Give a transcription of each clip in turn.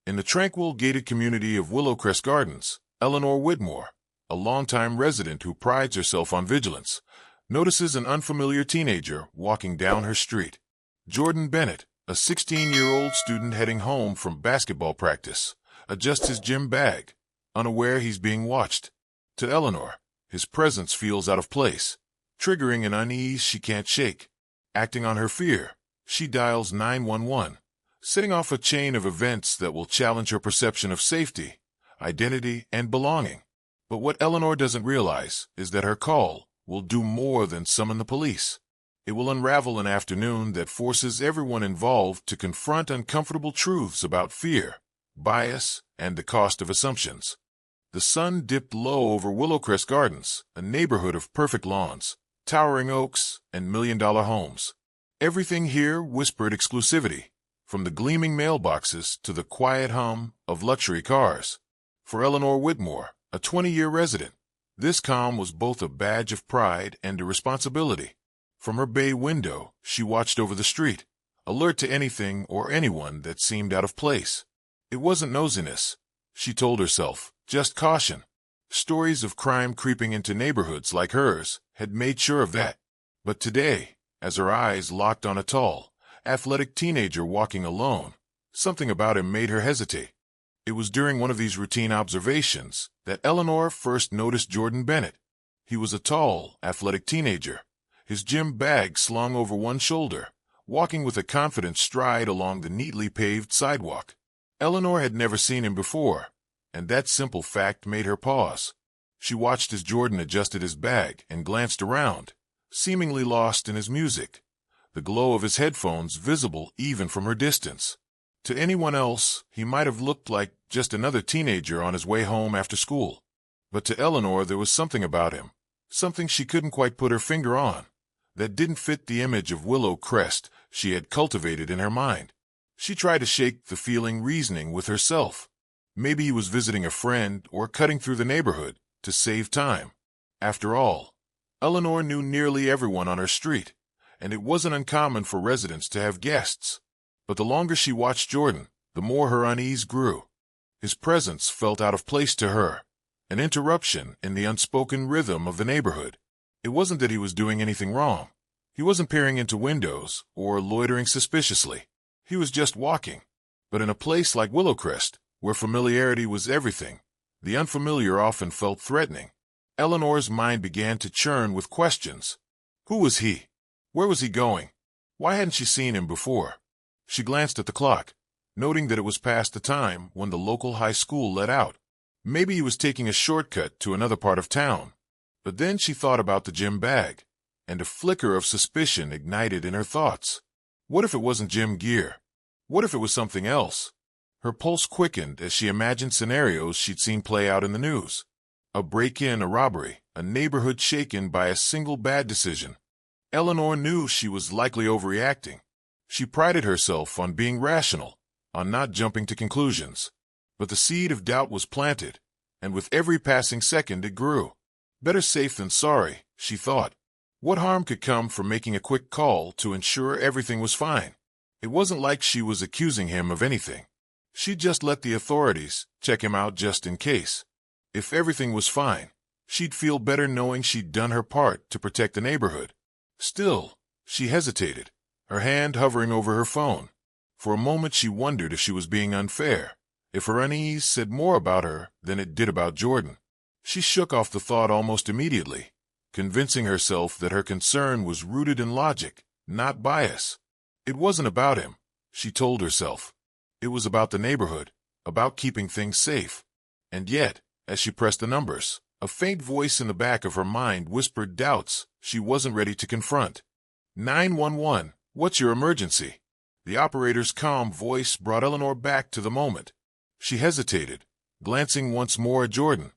In the tranquil, gated community of Willow Crest Gardens, Eleanor Whitmore, a longtime resident who prides herself on vigilance, notices an unfamiliar teenager walking down her street. Jordan Bennett, a 16-year-old student heading home from basketball practice, adjusts his gym bag, unaware he's being watched. To Eleanor, his presence feels out of place, triggering an unease she can't shake. Acting on her fear, she dials 911, setting off a chain of events that will challenge her perception of safety, identity, and belonging. But what Eleanor doesn't realize is that her call will do more than summon the police. It will unravel an afternoon that forces everyone involved to confront uncomfortable truths about fear, bias, and the cost of assumptions. The sun dipped low over Willow Crest Gardens, a neighborhood of perfect lawns, towering oaks, and million-dollar homes. Everything here whispered exclusivity, from the gleaming mailboxes to the quiet hum of luxury cars. For Eleanor Whitmore, a 20-year resident, this calm was both a badge of pride and a responsibility. From her bay window, she watched over the street, alert to anything or anyone that seemed out of place. It wasn't nosiness, she told herself, just caution. Stories of crime creeping into neighborhoods like hers had made sure of that. But today, as her eyes locked on a tall, athletic teenager walking alone, something about him made her hesitate. It was during one of these routine observations that Eleanor first noticed Jordan Bennett. He was a tall, athletic teenager, his gym bag slung over one shoulder, walking with a confident stride along the neatly paved sidewalk. Eleanor had never seen him before, and that simple fact made her pause. She watched as Jordan adjusted his bag and glanced around, seemingly lost in his music, the glow of his headphones visible even from her distance. To anyone else, he might have looked like just another teenager on his way home after school. But to Eleanor there was something about him, something she couldn't quite put her finger on, that didn't fit the image of Willow Crest she had cultivated in her mind. She tried to shake the feeling, reasoning with herself. Maybe he was visiting a friend or cutting through the neighborhood to save time. After all, Eleanor knew nearly everyone on her street, and it wasn't uncommon for residents to have guests. But the longer she watched Jordan, the more her unease grew. His presence felt out of place to her, an interruption in the unspoken rhythm of the neighborhood. It wasn't that he was doing anything wrong. He wasn't peering into windows or loitering suspiciously. He was just walking. But in a place like Willow Crest, where familiarity was everything, the unfamiliar often felt threatening. Eleanor's mind began to churn with questions. Who was he? Where was he going? Why hadn't she seen him before? She glanced at the clock, noting that it was past the time when the local high school let out. Maybe he was taking a shortcut to another part of town. But then she thought about the gym bag, and a flicker of suspicion ignited in her thoughts. What if it wasn't gym gear? What if it was something else? Her pulse quickened as she imagined scenarios she'd seen play out in the news. A break-in, a robbery, a neighborhood shaken by a single bad decision. Eleanor knew she was likely overreacting. She prided herself on being rational, on not jumping to conclusions. But the seed of doubt was planted, and with every passing second it grew. Better safe than sorry, she thought. What harm could come from making a quick call to ensure everything was fine? It wasn't like she was accusing him of anything. She'd just let the authorities check him out just in case. If everything was fine, she'd feel better knowing she'd done her part to protect the neighborhood. Still, she hesitated, her hand hovering over her phone. For a moment she wondered if she was being unfair, if her unease said more about her than it did about Jordan. She shook off the thought almost immediately, convincing herself that her concern was rooted in logic, not bias. It wasn't about him, she told herself. It was about the neighborhood, about keeping things safe. And yet, as she pressed the numbers, a faint voice in the back of her mind whispered doubts she wasn't ready to confront. 911, what's your emergency? The operator's calm voice brought Eleanor back to the moment. She hesitated, glancing once more at Jordan,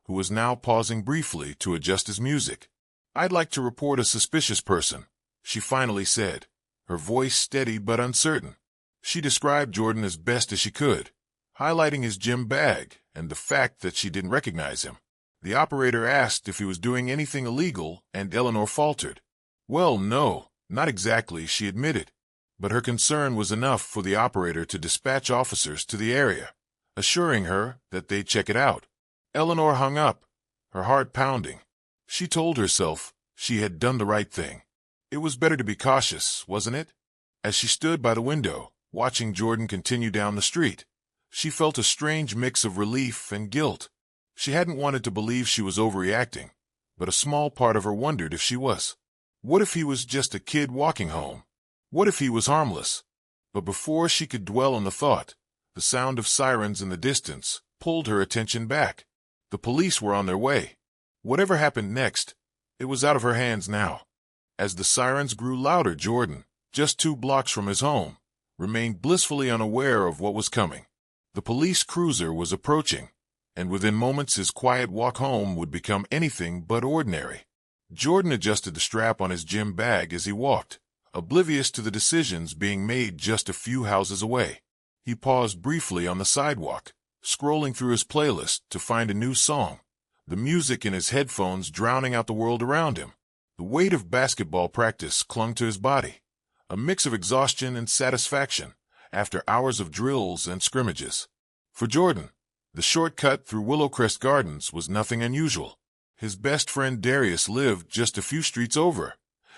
who was now pausing briefly to adjust his music. I'd like to report a suspicious person, she finally said, her voice steady but uncertain. She described Jordan as best as she could, highlighting his gym bag and the fact that she didn't recognize him. The operator asked if he was doing anything illegal, and Eleanor faltered. Well, no, not exactly, she admitted. But her concern was enough for the operator to dispatch officers to the area, assuring her that they'd check it out. Eleanor hung up, her heart pounding. She told herself she had done the right thing. It was better to be cautious, wasn't it? As she stood by the window, watching Jordan continue down the street, she felt a strange mix of relief and guilt. She hadn't wanted to believe she was overreacting, but a small part of her wondered if she was. What if he was just a kid walking home? What if he was harmless? But before she could dwell on the thought, the sound of sirens in the distance pulled her attention back. The police were on their way. Whatever happened next, it was out of her hands now. As the sirens grew louder, Jordan, just 2 blocks from his home, remained blissfully unaware of what was coming. The police cruiser was approaching, and within moments his quiet walk home would become anything but ordinary. Jordan adjusted the strap on his gym bag as he walked, oblivious to the decisions being made just a few houses away. He paused briefly on the sidewalk, scrolling through his playlist to find a new song, the music in his headphones drowning out the world around him. The weight of basketball practice clung to his body, a mix of exhaustion and satisfaction after hours of drills and scrimmages. For Jordan, the shortcut through Willow Crest Gardens was nothing unusual. His best friend Darius lived just a few streets over,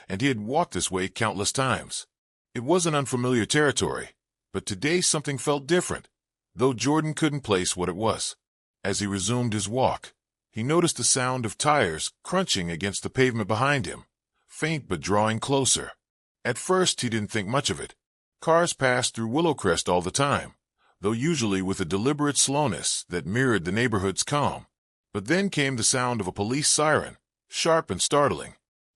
and he had walked this way countless times. It wasn't unfamiliar territory, but today something felt different, though Jordan couldn't place what it was. As he resumed his walk, he noticed the sound of tires crunching against the pavement behind him, faint but drawing closer. At first he didn't think much of it. Cars passed through Willow Crest all the time, though usually with a deliberate slowness that mirrored the neighborhood's calm. But then came the sound of a police siren, sharp and startling.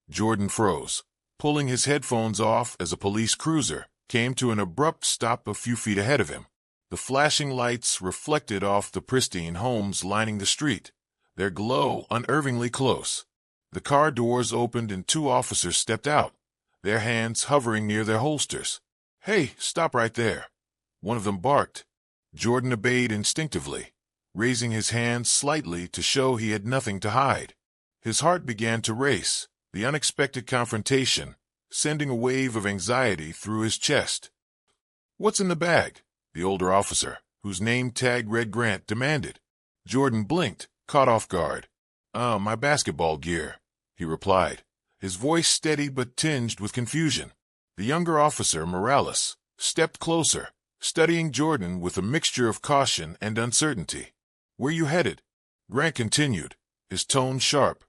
Jordan froze, pulling his headphones off as a police cruiser came to an abrupt stop a few feet ahead of him. The flashing lights reflected off the pristine homes lining the street, their glow unnervingly close. The car doors opened and 2 officers stepped out, their hands hovering near their holsters. "Hey, stop right there," one of them barked. Jordan obeyed instinctively, raising his hands slightly to show he had nothing to hide. His heart began to race, the unexpected confrontation sending a wave of anxiety through his chest. "What's in the bag?" the older officer, whose name tag read Grant, demanded. Jordan blinked, caught off guard. My basketball gear," he replied, his voice steady but tinged with confusion. The younger officer, Morales, stepped closer, studying Jordan with a mixture of caution and uncertainty. "Where you headed?" Grant continued, his tone sharp.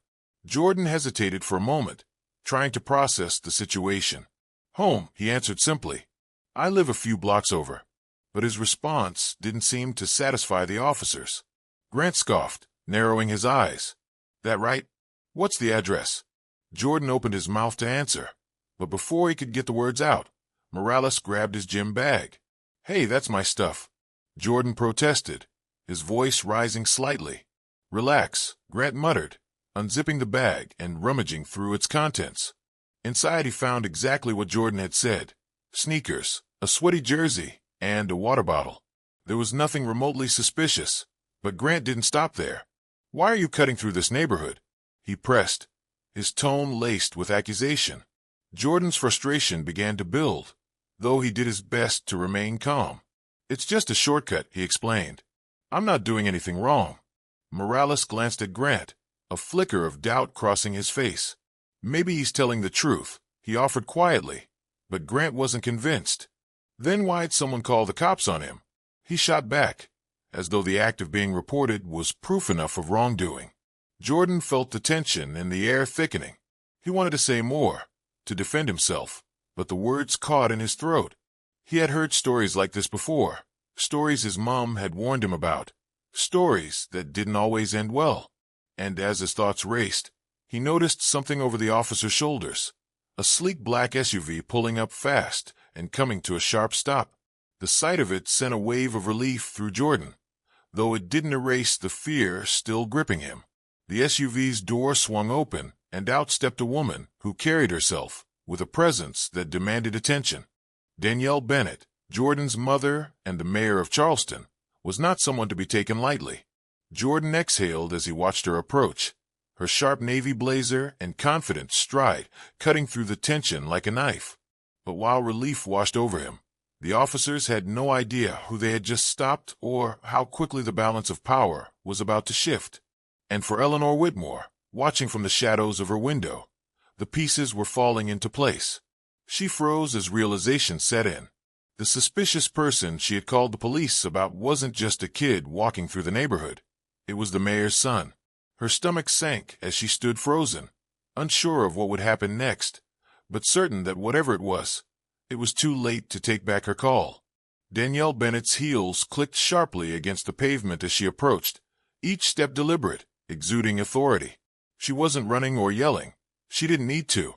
Jordan hesitated for a moment, trying to process the situation. "Home," he answered simply. "I live a few blocks over." But his response didn't seem to satisfy the officers. Grant scoffed, narrowing his eyes. "That right? What's the address?" Jordan opened his mouth to answer, but before he could get the words out, Morales grabbed his gym bag. "Hey, that's my stuff," Jordan protested, his voice rising slightly. "Relax," Grant muttered, unzipping the bag and rummaging through its contents. Inside he found exactly what Jordan had said: sneakers, a sweaty jersey, and a water bottle. There was nothing remotely suspicious, but Grant didn't stop there. "Why are you cutting through this neighborhood?" he pressed, his tone laced with accusation. Jordan's frustration began to build, though he did his best to remain calm. "It's just a shortcut," he explained. "I'm not doing anything wrong." Morales glanced at Grant, a flicker of doubt crossing his face. "Maybe he's telling the truth," he offered quietly, but Grant wasn't convinced. "Then why'd someone call the cops on him?" He shot back, as though the act of being reported was proof enough of wrongdoing. Jordan felt the tension in the air thickening. He wanted to say more, to defend himself, but the words caught in his throat. He had heard stories like this before, stories his mom had warned him about, stories that didn't always end well. And as his thoughts raced, he noticed something over the officer's shoulders, a sleek black SUV pulling up fast and coming to a sharp stop. The sight of it sent a wave of relief through Jordan, though it didn't erase the fear still gripping him. The SUV's door swung open, and out stepped a woman who carried herself with a presence that demanded attention. Danielle Bennett, Jordan's mother and the mayor of Charleston, was not someone to be taken lightly. Jordan exhaled as he watched her approach, her sharp navy blazer and confident stride cutting through the tension like a knife. But while relief washed over him, the officers had no idea who they had just stopped or how quickly the balance of power was about to shift. And for Eleanor Whitmore, watching from the shadows of her window, the pieces were falling into place. She froze as realization set in. The suspicious person she had called the police about wasn't just a kid walking through the neighborhood. It was the mayor's son. Her stomach sank as she stood frozen, unsure of what would happen next, but certain that whatever it was too late to take back her call. Danielle Bennett's heels clicked sharply against the pavement as she approached, each step deliberate, exuding authority. She wasn't running or yelling. She didn't need to.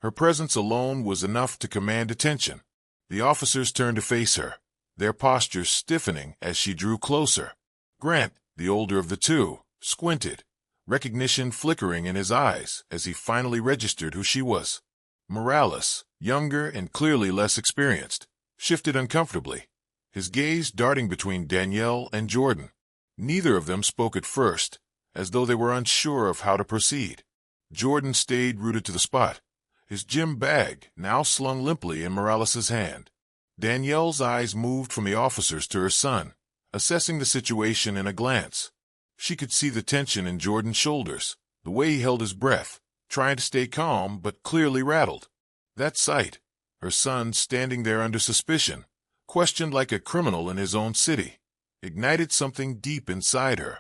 Her presence alone was enough to command attention. The officers turned to face her, their postures stiffening as she drew closer. Grant, the older of the two, squinted, recognition flickering in his eyes as he finally registered who she was. Morales, younger and clearly less experienced, shifted uncomfortably, his gaze darting between Danielle and Jordan. Neither of them spoke at first, as though they were unsure of how to proceed. Jordan stayed rooted to the spot, his gym bag now slung limply in Morales's hand. Danielle's eyes moved from the officers to her son, assessing the situation in a glance. She could see the tension in Jordan's shoulders, the way he held his breath, trying to stay calm but clearly rattled. That sight, her son standing there under suspicion, questioned like a criminal in his own city, ignited something deep inside her.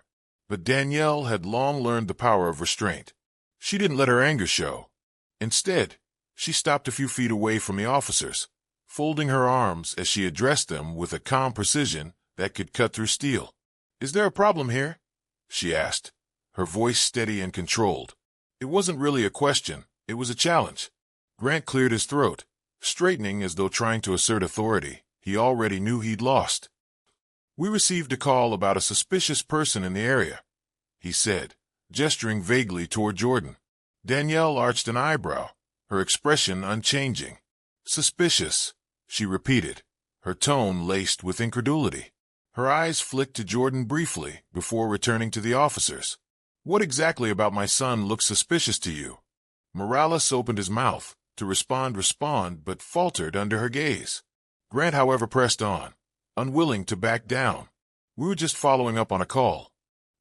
But Danielle had long learned the power of restraint. She didn't let her anger show. Instead, she stopped a few feet away from the officers, folding her arms as she addressed them with a calm precision that could cut through steel. "Is there a problem here?" she asked, her voice steady and controlled. It wasn't really a question, it was a challenge. Grant cleared his throat, straightening as though trying to assert authority he already knew he'd lost. "We received a call about a suspicious person in the area," he said, gesturing vaguely toward Jordan. Danielle arched an eyebrow, her expression unchanging. "Suspicious," she repeated, her tone laced with incredulity. Her eyes flicked to Jordan briefly before returning to the officers. "What exactly about my son looks suspicious to you?" Morales opened his mouth to respond, but faltered under her gaze. Grant, however, pressed on, unwilling to back down. "We were just following up on a call.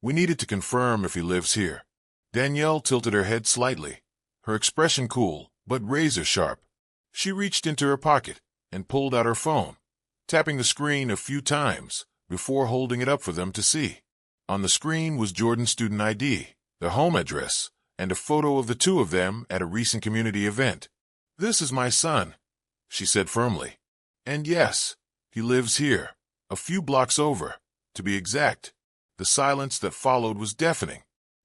We needed to confirm if he lives here." Danielle tilted her head slightly, her expression cool but razor-sharp. She reached into her pocket and pulled out her phone, tapping the screen a few times before holding it up for them to see. On the screen was Jordan's student ID, their home address, and a photo of the two of them at a recent community event. "This is my son," she said firmly. "And yes, he lives here, a few blocks over, to be exact." The silence that followed was deafening.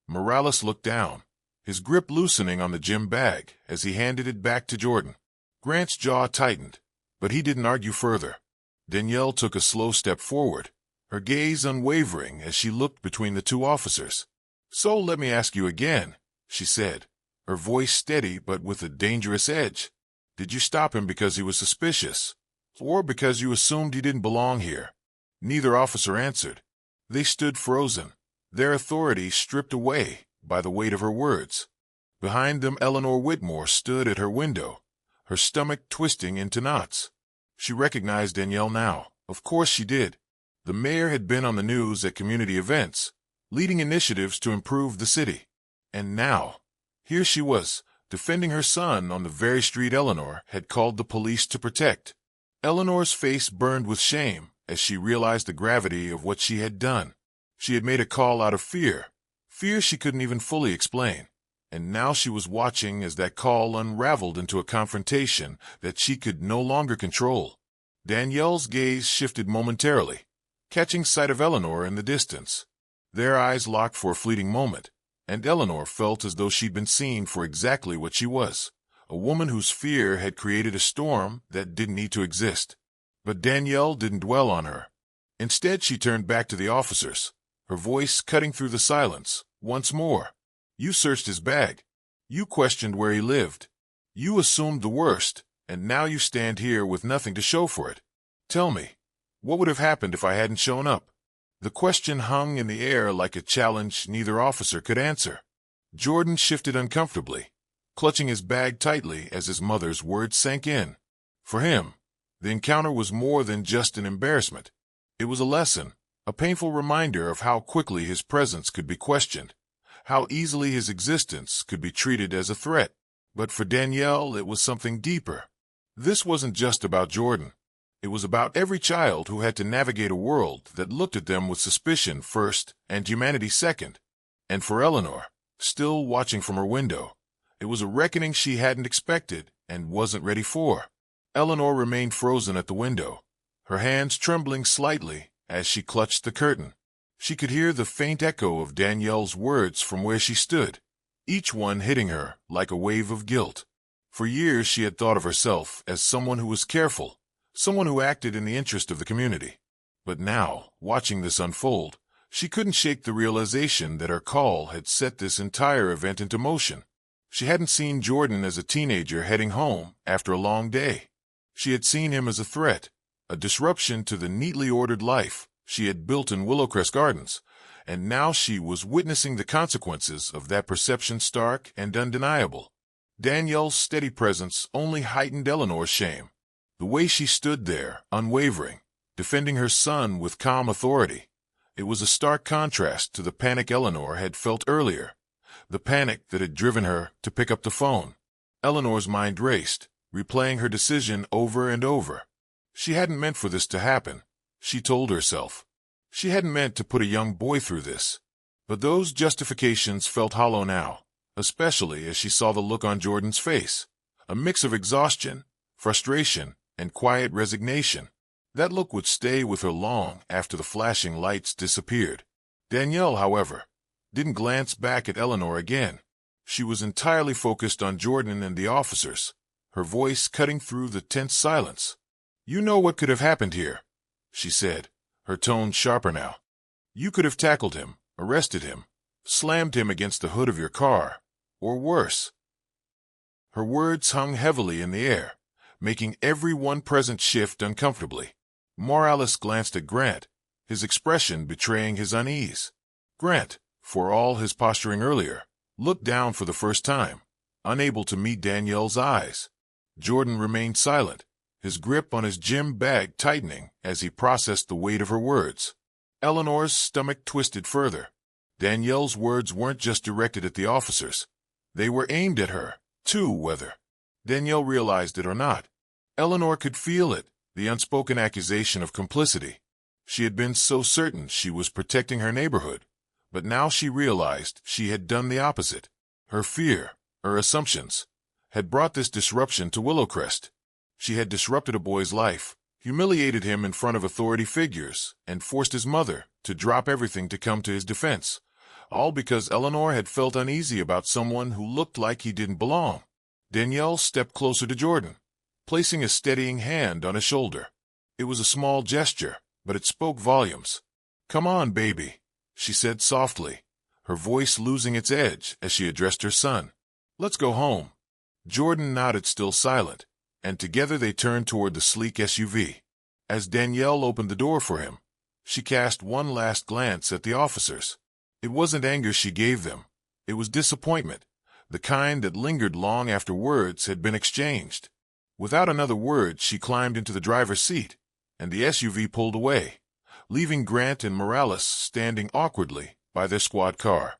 Morales looked down, his grip loosening on the gym bag as he handed it back to Jordan. Grant's jaw tightened, but he didn't argue further. Danielle took a slow step forward, her gaze unwavering as she looked between the two officers. "So let me ask you again," she said, her voice steady but with a dangerous edge. "Did you stop him because he was suspicious, or because you assumed he didn't belong here?" Neither officer answered. They stood frozen, their authority stripped away by the weight of her words. Behind them, Eleanor Whitmore stood at her window, her stomach twisting into knots. She recognized Danielle now. Of course she did. The mayor had been on the news at community events, leading initiatives to improve the city. And now, here she was, defending her son on the very street Eleanor had called the police to protect. Eleanor's face burned with shame as she realized the gravity of what she had done. She had made a call out of fear she couldn't even fully explain. And now she was watching as that call unraveled into a confrontation that she could no longer control. Danielle's gaze shifted momentarily, catching sight of Eleanor in the distance. Their eyes locked for a fleeting moment, and Eleanor felt as though she'd been seen for exactly what she was, a woman whose fear had created a storm that didn't need to exist. But Danielle didn't dwell on her. Instead, she turned back to the officers, her voice cutting through the silence once more. "You searched his bag. You questioned where he lived. You assumed the worst, and now you stand here with nothing to show for it. Tell me, what would have happened if I hadn't shown up?" The question hung in the air like a challenge neither officer could answer. Jordan shifted uncomfortably, clutching his bag tightly as his mother's words sank in. For him, the encounter was more than just an embarrassment. It was a lesson, a painful reminder of how quickly his presence could be questioned, how easily his existence could be treated as a threat. But for Danielle, it was something deeper. This wasn't just about Jordan. It was about every child who had to navigate a world that looked at them with suspicion first and humanity second. And for Eleanor, still watching from her window, it was a reckoning she hadn't expected and wasn't ready for. Eleanor remained frozen at the window, her hands trembling slightly as she clutched the curtain. She could hear the faint echo of Danielle's words from where she stood, each one hitting her like a wave of guilt. For years she had thought of herself as someone who was careful, someone who acted in the interest of the community. But now, watching this unfold, she couldn't shake the realization that her call had set this entire event into motion. She hadn't seen Jordan as a teenager heading home after a long day. She had seen him as a threat, a disruption to the neatly ordered life she had built in Willow Crest Gardens, and now she was witnessing the consequences of that perception, stark and undeniable. Danielle's steady presence only heightened Eleanor's shame. The way she stood there, unwavering, defending her son with calm authority, it was a stark contrast to the panic Eleanor had felt earlier, the panic that had driven her to pick up the phone. Eleanor's mind raced, replaying her decision over and over. She hadn't meant for this to happen, she told herself. She hadn't meant to put a young boy through this. But those justifications felt hollow now, especially as she saw the look on Jordan's face, a mix of exhaustion, frustration, and quiet resignation. That look would stay with her long after the flashing lights disappeared. Danielle, however, didn't glance back at Eleanor again. She was entirely focused on Jordan and the officers, her voice cutting through the tense silence. "You know what could have happened here," she said, her tone sharper now. "You could have tackled him, arrested him, slammed him against the hood of your car, or worse." Her words hung heavily in the air, making everyone present shift uncomfortably. Morales glanced at Grant, his expression betraying his unease. Grant, for all his posturing earlier, looked down for the first time, unable to meet Danielle's eyes. Jordan remained silent, his grip on his gym bag tightening as he processed the weight of her words. Eleanor's stomach twisted further. Danielle's words weren't just directed at the officers. They were aimed at her, too, whether Danielle realized it or not. Eleanor could feel it, the unspoken accusation of complicity. She had been so certain she was protecting her neighborhood, but now she realized she had done the opposite. Her fear, her assumptions, had brought this disruption to Willow Crest. She had disrupted a boy's life, humiliated him in front of authority figures, and forced his mother to drop everything to come to his defense, all because Eleanor had felt uneasy about someone who looked like he didn't belong. Danielle stepped closer to Jordan, placing a steadying hand on his shoulder. It was a small gesture, but it spoke volumes. "Come on, baby," she said softly, her voice losing its edge as she addressed her son. "Let's go home." Jordan nodded, still silent, and together they turned toward the sleek SUV. As Danielle opened the door for him, she cast one last glance at the officers. It wasn't anger she gave them. It was disappointment, the kind that lingered long after words had been exchanged. Without another word, she climbed into the driver's seat, and the SUV pulled away, leaving Grant and Morales standing awkwardly by their squad car.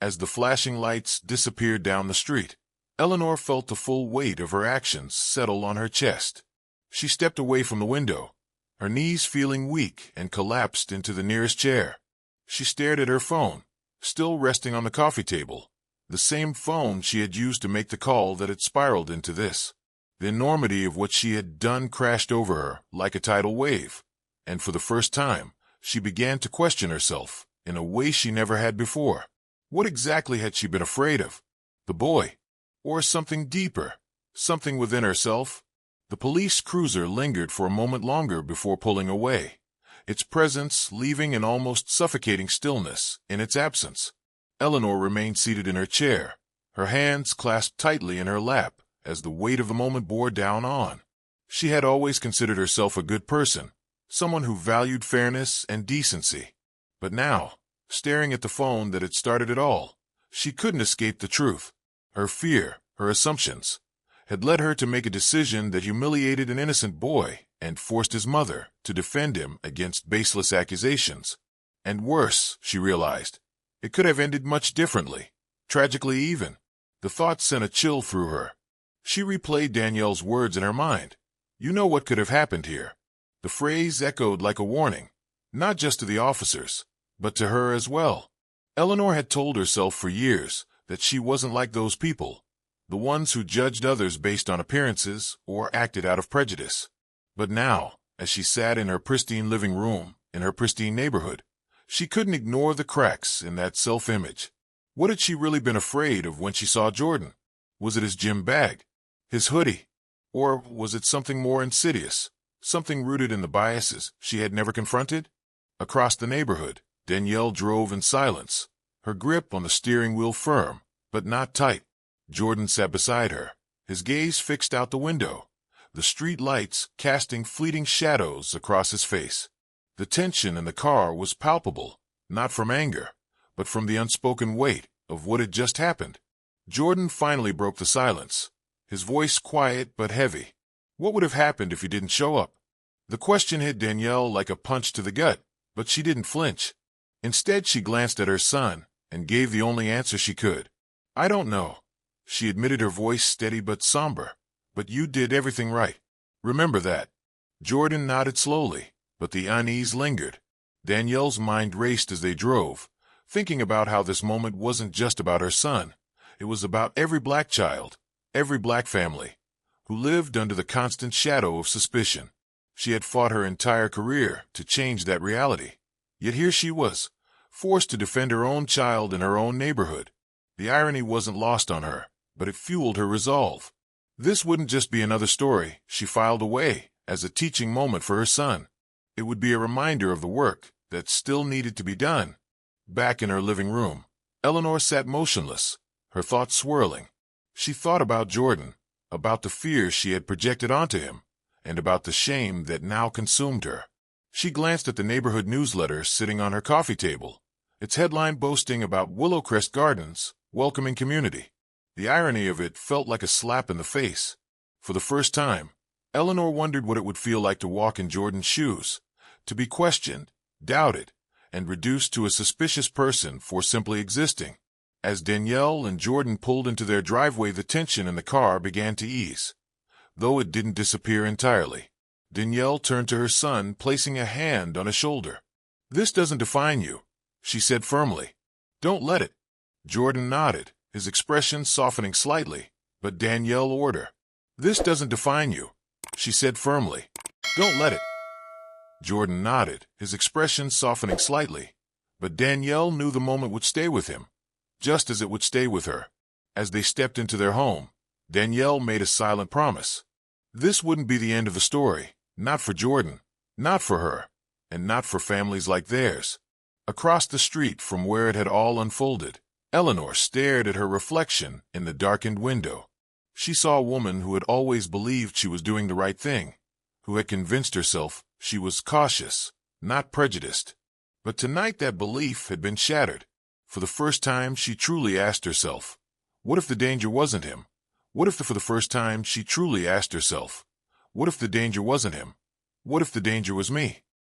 As the flashing lights disappeared down the street, Eleanor felt the full weight of her actions settle on her chest. She stepped away from the window, her knees feeling weak, and collapsed into the nearest chair. She stared at her phone, still resting on the coffee table, the same phone she had used to make the call that had spiraled into this. The enormity of what she had done crashed over her like a tidal wave, and for the first time, she began to question herself in a way she never had before. What exactly had she been afraid of? The boy? Or something deeper, something within herself? The police cruiser lingered for a moment longer before pulling away, its presence leaving an almost suffocating stillness in its absence. Eleanor remained seated in her chair, her hands clasped tightly in her lap as the weight of the moment bore down on. She had always considered herself a good person, someone who valued fairness and decency. But now, staring at the phone that had started it all, she couldn't escape the truth. Her fear, her assumptions, had led her to make a decision that humiliated an innocent boy and forced his mother to defend him against baseless accusations. And worse, she realized, it could have ended much differently, tragically even. The thought sent a chill through her. She replayed Danielle's words in her mind. You know what could have happened here. The phrase echoed like a warning, not just to the officers, but to her as well. Eleanor had told herself for years that she wasn't like those people, the ones who judged others based on appearances or acted out of prejudice. But now, as she sat in her pristine living room, in her pristine neighborhood, she couldn't ignore the cracks in that self-image. What had she really been afraid of when she saw Jordan? Was it his gym bag? His hoodie? Or was it something more insidious, something rooted in the biases she had never confronted? Across the neighborhood, Danielle drove in silence, her grip on the steering wheel firm, but not tight. Jordan sat beside her, his gaze fixed out the window, the street lights casting fleeting shadows across his face. The tension in the car was palpable, not from anger, but from the unspoken weight of what had just happened. Jordan finally broke the silence, his voice quiet but heavy. What would have happened if you didn't show up? The question hit Danielle like a punch to the gut, but she didn't flinch. Instead, she glanced at her son and gave the only answer she could. I don't know. She admitted, her voice steady but somber. But you did everything right. Remember that. Jordan nodded slowly, but the unease lingered. Danielle's mind raced as they drove, thinking about how this moment wasn't just about her son. It was about every black child, every black family, who lived under the constant shadow of suspicion. She had fought her entire career to change that reality. Yet here she was, forced to defend her own child in her own neighborhood. The irony wasn't lost on her, but it fueled her resolve. This wouldn't just be another story she filed away as a teaching moment for her son. It would be a reminder of the work that still needed to be done. Back in her living room, Eleanor sat motionless, her thoughts swirling. She thought about Jordan, about the fears she had projected onto him, and about the shame that now consumed her. She glanced at the neighborhood newsletter sitting on her coffee table, its headline boasting about Willow Crest Gardens, welcoming community. The irony of it felt like a slap in the face. For the first time, Eleanor wondered what it would feel like to walk in Jordan's shoes, to be questioned, doubted, and reduced to a suspicious person for simply existing. As Danielle and Jordan pulled into their driveway, the tension in the car began to ease, though it didn't disappear entirely. Danielle turned to her son, placing a hand on his shoulder. "This doesn't define you," she said firmly. "Don't let it." Jordan nodded, his expression softening slightly, but Danielle ordered. "This doesn't define you," she said firmly. "Don't let it." Jordan nodded, his expression softening slightly, but Danielle knew the moment would stay with him, just as it would stay with her. As they stepped into their home, Danielle made a silent promise. This wouldn't be the end of the story, not for Jordan, not for her, and not for families like theirs. Across the street from where it had all unfolded, Eleanor stared at her reflection in the darkened window. She saw a woman who had always believed she was doing the right thing, who had convinced herself she was cautious, not prejudiced. But tonight that belief had been shattered. For the first time, she truly asked herself, what if the danger wasn't him? What if for the first time she truly asked herself, what if the danger wasn't him? What if the danger was me?